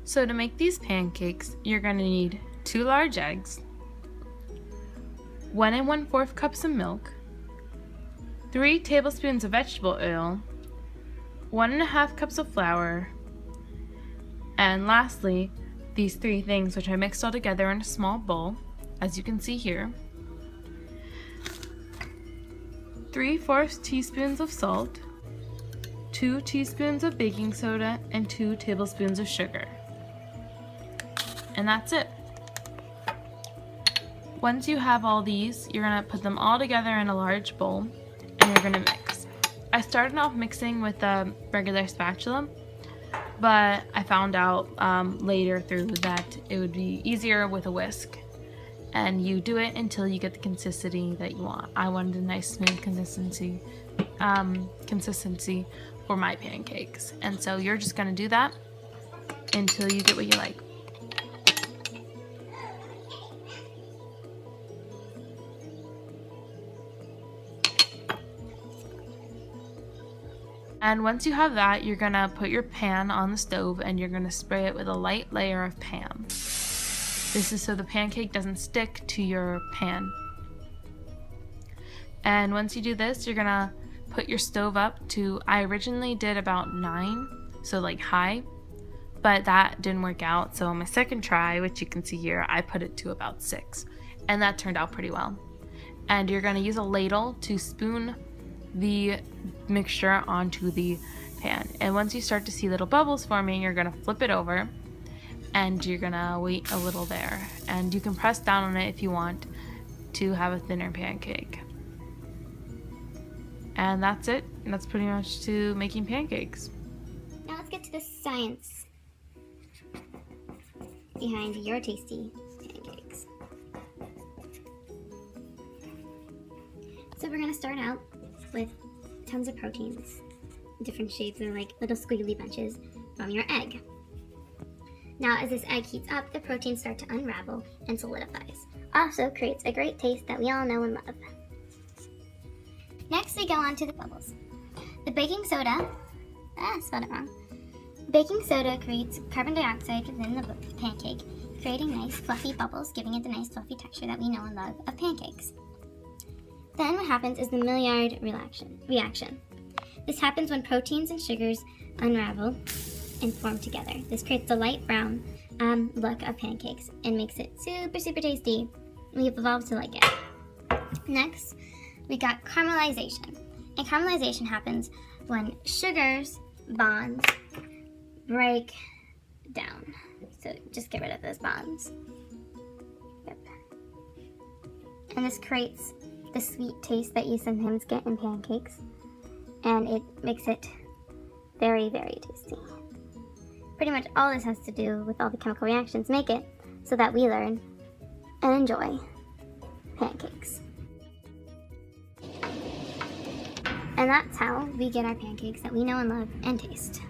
So to make these pancakes, you're going to need 2 large eggs, 1 1/4 cups of milk, 3 tablespoons of vegetable oil, 1 1/2 cups of flour, and lastly, these 3 things which I mixed all together in a small bowl, as you can see here. 3/4 teaspoons of salt, 2 teaspoons of baking soda, and 2 tablespoons of sugar. And that's it. Once you have all these, you're going to put them all together in a large bowl and you're going to mix. I started off mixing with a regular spatula, but I found out later through that it would be easier with a whisk. And you do it until you get the consistency that you want. I wanted a nice smooth consistency for my pancakes. And so you're just going to do that until you get what you like. And once you have that, you're gonna put your pan on the stove and you're gonna spray it with a light layer of Pam. This is so the pancake doesn't stick to your pan. And once you do this, you're gonna put your stove up to, I originally did about 9, so like high, but that didn't work out. So on my second try, which you can see here, I put it to about 6, and that turned out pretty well. And you're gonna use a ladle to spoon the mixture onto the pan. And once you start to see little bubbles forming, you're gonna flip it over and you're gonna wait a little there. And you can press down on it if you want to have a thinner pancake. And that's it. That's pretty much to making pancakes. Now let's get to the science behind your tasty pancakes. So we're gonna start out with tons of proteins, different shapes. They're like little squiggly bunches from your egg. Now as this egg heats up, the proteins start to unravel and solidifies. Also creates a great taste that we all know and love. Next we go on to the bubbles. The baking soda, I spelled it wrong. Baking soda creates carbon dioxide within the pancake, creating nice fluffy bubbles, giving it the nice fluffy texture that we know and love of pancakes. Then what happens is the Maillard reaction. This happens when proteins and sugars unravel and form together. This creates a light brown look of pancakes and makes it super, super tasty. We've evolved to like it. Next, we got caramelization. And caramelization happens when sugars bonds break down. So just get rid of those bonds. Yep. And this creates the sweet taste that you sometimes get in pancakes, and it makes it very, very tasty. Pretty much all this has to do with all the chemical reactions make it so that we learn and enjoy pancakes. And that's how we get our pancakes that we know and love and taste.